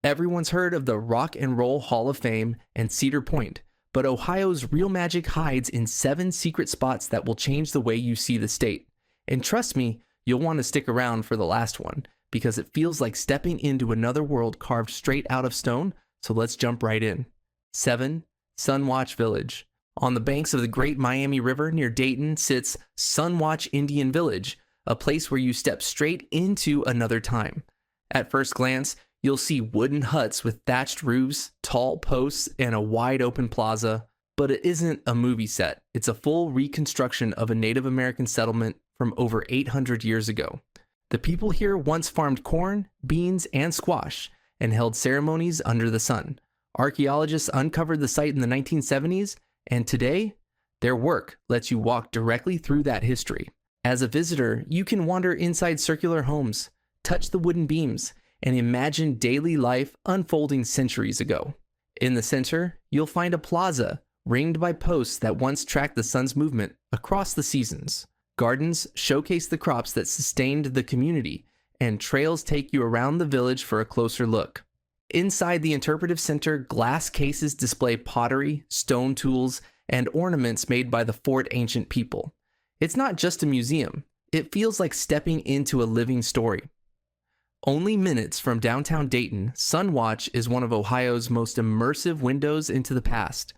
Everyone's heard of the Rock and Roll Hall of Fame and Cedar Point, but Ohio's real magic hides in 7 secret spots that will change the way you see the state. And trust me, you'll want to stick around for the last one, because it feels like stepping into another world carved straight out of stone, so let's jump right in. 7. Sunwatch Village. On the banks of the Great Miami River near Dayton sits Sunwatch Indian Village, a place where you step straight into another time. At first glance, you'll see wooden huts with thatched roofs, tall posts, and a wide open plaza, but it isn't a movie set. It's a full reconstruction of a Native American settlement from over 800 years ago. The people here once farmed corn, beans, and squash, and held ceremonies under the sun. Archaeologists uncovered the site in the 1970s, and today, their work lets you walk directly through that history. As a visitor, you can wander inside circular homes, touch the wooden beams, and imagine daily life unfolding centuries ago. In the center, you'll find a plaza ringed by posts that once tracked the sun's movement across the seasons. Gardens showcase the crops that sustained the community, and trails take you around the village for a closer look. Inside the interpretive center, glass cases display pottery, stone tools, and ornaments made by the Fort Ancient people. It's not just a museum. It feels like stepping into a living story. Only minutes from downtown Dayton, Sunwatch is one of Ohio's most immersive windows into the past.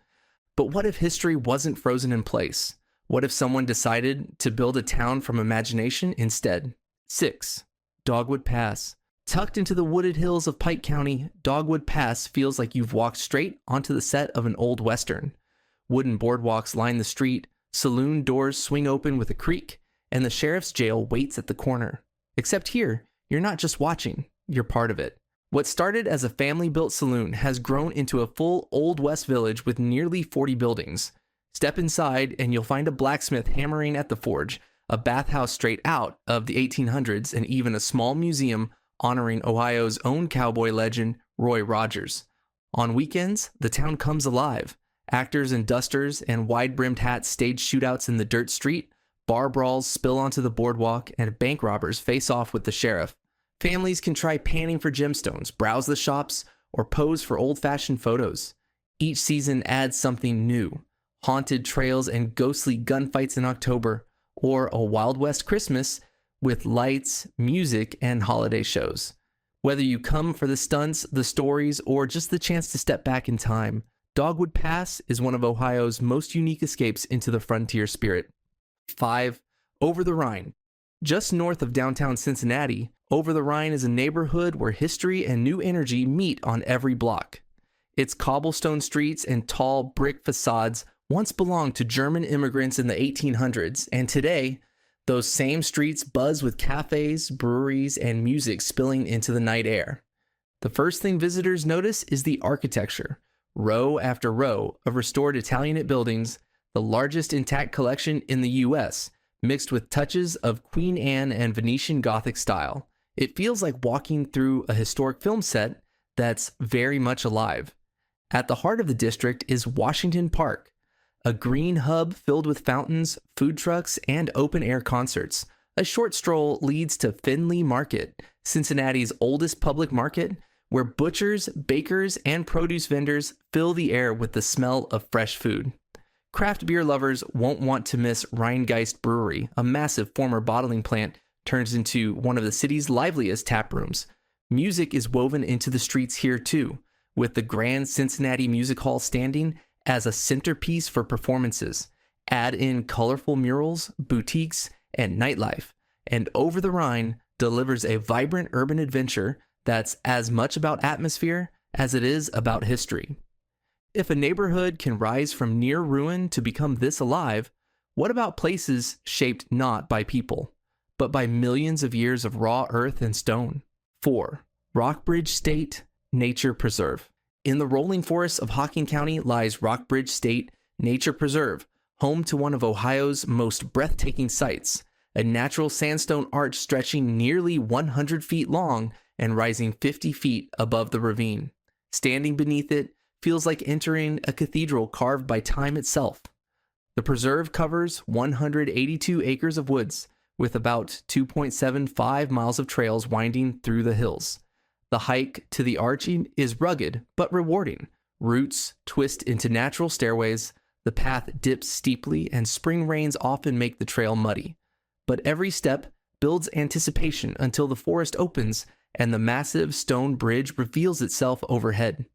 But what if history wasn't frozen in place? What if someone decided to build a town from imagination instead? 6. Dogwood Pass. Tucked into the wooded hills of Pike County, Dogwood Pass feels like you've walked straight onto the set of an old western. Wooden boardwalks line the street, saloon doors swing open with a creak, and the sheriff's jail waits at the corner. Except here, you're not just watching, you're part of it. What started as a family-built saloon has grown into a full Old West village with nearly 40 buildings. Step inside and you'll find a blacksmith hammering at the forge, a bathhouse straight out of the 1800s, and even a small museum honoring Ohio's own cowboy legend, Roy Rogers. On weekends, the town comes alive. Actors in dusters and wide-brimmed hats stage shootouts in the dirt street, bar brawls spill onto the boardwalk, and bank robbers face off with the sheriff. Families can try panning for gemstones, browse the shops, or pose for old-fashioned photos. Each season adds something new. Haunted trails and ghostly gunfights in October, or a Wild West Christmas with lights, music, and holiday shows. Whether you come for the stunts, the stories, or just the chance to step back in time, Dogwood Pass is one of Ohio's most unique escapes into the frontier spirit. 5. Over the Rhine. Just north of downtown Cincinnati, Over the Rhine is a neighborhood where history and new energy meet on every block. Its cobblestone streets and tall brick facades once belonged to German immigrants in the 1800s, and today, those same streets buzz with cafes, breweries, and music spilling into the night air. The first thing visitors notice is the architecture. Row after row of restored Italianate buildings, the largest intact collection in the U.S., mixed with touches of Queen Anne and Venetian Gothic style. It feels like walking through a historic film set that's very much alive. At the heart of the district is Washington Park, a green hub filled with fountains, food trucks, and open-air concerts. A short stroll leads to Findlay Market, Cincinnati's oldest public market, where butchers, bakers, and produce vendors fill the air with the smell of fresh food. Craft beer lovers won't want to miss Rheingeist Brewery, a massive former bottling plant turns into one of the city's liveliest tap rooms. Music is woven into the streets here too, with the Grand Cincinnati Music Hall standing as a centerpiece for performances. Add in colorful murals, boutiques, and nightlife, and Over the Rhine delivers a vibrant urban adventure that's as much about atmosphere as it is about history. If a neighborhood can rise from near ruin to become this alive, what about places shaped not by people, but by millions of years of raw earth and stone? 4. Rockbridge State Nature Preserve. In the rolling forests of Hocking County lies Rockbridge State Nature Preserve, home to one of Ohio's most breathtaking sights, a natural sandstone arch stretching nearly 100 feet long and rising 50 feet above the ravine. Standing beneath it feels like entering a cathedral carved by time itself. The preserve covers 182 acres of woods, with about 2.75 miles of trails winding through the hills. The hike to the arch is rugged but rewarding. Roots twist into natural stairways, the path dips steeply, and spring rains often make the trail muddy. But every step builds anticipation until the forest opens and the massive stone bridge reveals itself overhead.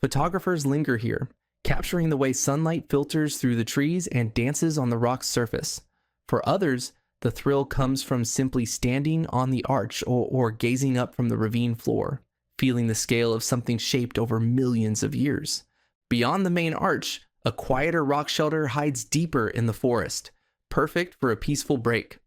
Photographers linger here, capturing the way sunlight filters through the trees and dances on the rock's surface. For others, the thrill comes from simply standing on the arch or gazing up from the ravine floor, feeling the scale of something shaped over millions of years. Beyond the main arch, a quieter rock shelter hides deeper in the forest, perfect for a peaceful break.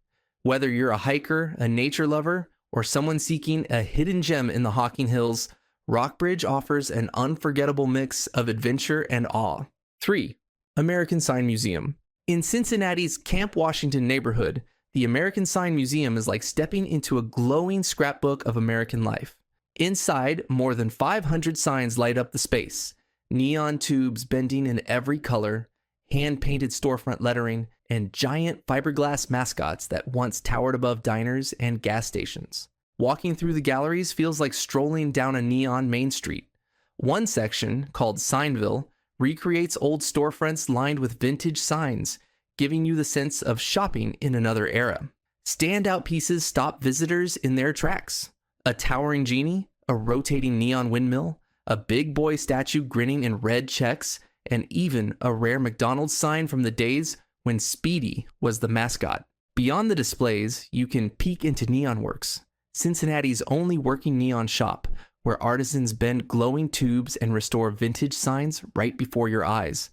Whether you're a hiker, a nature lover, or someone seeking a hidden gem in the Hocking Hills, Rockbridge offers an unforgettable mix of adventure and awe. 3. American Sign Museum. In Cincinnati's Camp Washington neighborhood, the American Sign Museum is like stepping into a glowing scrapbook of American life. Inside, more than 500 signs light up the space. Neon tubes bending in every color, hand-painted storefront lettering, and giant fiberglass mascots that once towered above diners and gas stations. Walking through the galleries feels like strolling down a neon main street. One section, called Signville, recreates old storefronts lined with vintage signs, giving you the sense of shopping in another era. Standout pieces stop visitors in their tracks. A towering genie, a rotating neon windmill, a big boy statue grinning in red checks, and even a rare McDonald's sign from the days when Speedy was the mascot. Beyond the displays, you can peek into Neon Works, Cincinnati's only working neon shop, where artisans bend glowing tubes and restore vintage signs right before your eyes.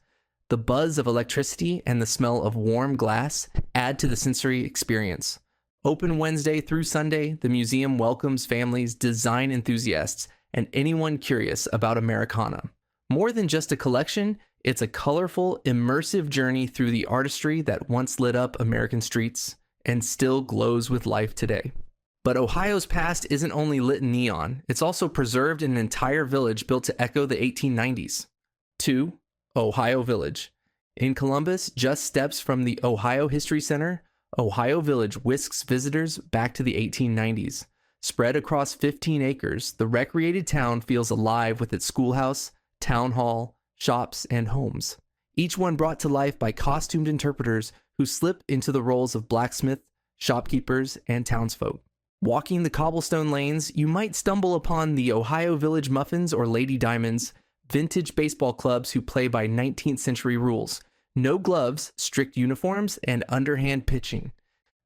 The buzz of electricity and the smell of warm glass add to the sensory experience. Open Wednesday through Sunday, the museum welcomes families, design enthusiasts, and anyone curious about Americana. More than just a collection, it's a colorful, immersive journey through the artistry that once lit up American streets and still glows with life today. But Ohio's past isn't only lit in neon, it's also preserved in an entire village built to echo the 1890s. 2. Ohio Village. In Columbus, just steps from the Ohio History Center, Ohio Village whisks visitors back to the 1890s. Spread across 15 acres, the recreated town feels alive with its schoolhouse, town hall, shops, and homes. Each one brought to life by costumed interpreters who slip into the roles of blacksmith, shopkeepers, and townsfolk. Walking the cobblestone lanes, you might stumble upon the Ohio Village Muffins or Lady Diamonds, vintage baseball clubs who play by 19th century rules. No gloves, strict uniforms, and underhand pitching.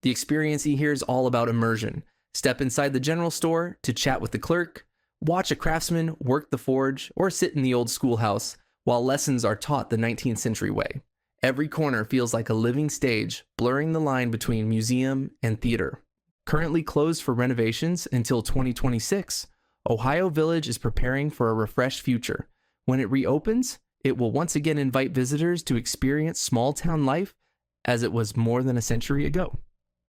The experience here is all about immersion. Step inside the general store to chat with the clerk, watch a craftsman work the forge, or sit in the old schoolhouse while lessons are taught the 19th century way. Every corner feels like a living stage, blurring the line between museum and theater. Currently closed for renovations until 2026, Ohio Village is preparing for a refreshed future. When it reopens, it will once again invite visitors to experience small-town life as it was more than a century ago.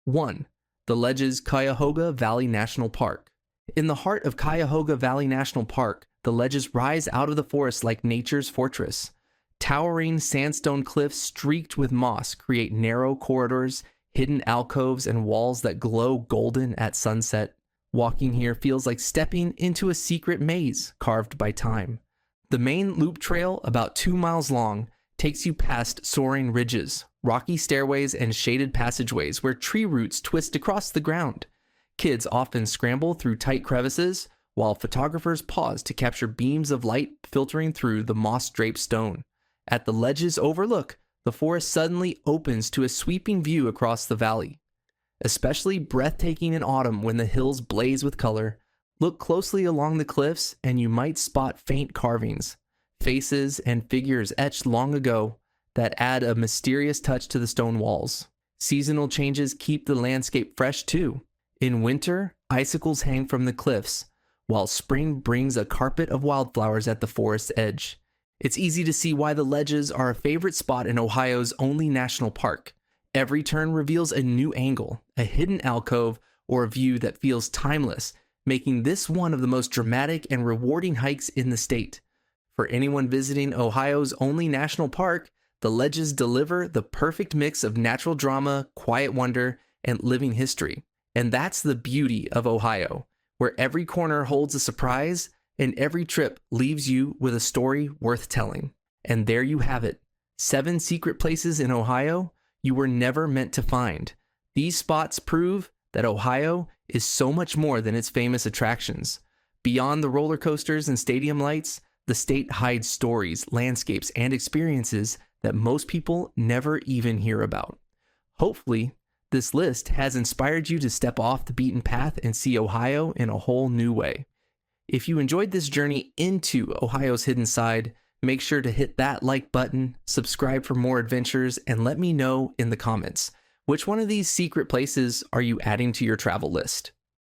1. The Ledges Cuyahoga Valley National Park. In the heart of Cuyahoga Valley National Park, the ledges rise out of the forest like nature's fortress. Towering sandstone cliffs streaked with moss create narrow corridors, hidden alcoves, and walls that glow golden at sunset. Walking here feels like stepping into a secret maze carved by time. The main loop trail, about 2 miles long, takes you past soaring ridges, rocky stairways, and shaded passageways where tree roots twist across the ground. Kids often scramble through tight crevices, while photographers pause to capture beams of light filtering through the moss-draped stone. At the ledge's overlook, the forest suddenly opens to a sweeping view across the valley. Especially breathtaking in autumn when the hills blaze with color. Look closely along the cliffs and you might spot faint carvings, faces and figures etched long ago that add a mysterious touch to the stone walls. Seasonal changes keep the landscape fresh too. In winter, icicles hang from the cliffs, while spring brings a carpet of wildflowers at the forest's edge. It's easy to see why the ledges are a favorite spot in Ohio's only national park. Every turn reveals a new angle, a hidden alcove, or a view that feels timeless, making this one of the most dramatic and rewarding hikes in the state. For anyone visiting Ohio's only national park, the ledges deliver the perfect mix of natural drama, quiet wonder, and living history. And that's the beauty of Ohio. where every corner holds a surprise and every trip leaves you with a story worth telling. And there you have it, 7 secret places in Ohio you were never meant to find. These spots prove that Ohio is so much more than its famous attractions. Beyond the roller coasters and stadium lights, the state hides stories, landscapes, and experiences that most people never even hear about. Hopefully, this list has inspired you to step off the beaten path and see Ohio in a whole new way. If you enjoyed this journey into Ohio's hidden side, make sure to hit that like button, subscribe for more adventures, and let me know in the comments, which one of these secret places are you adding to your travel list?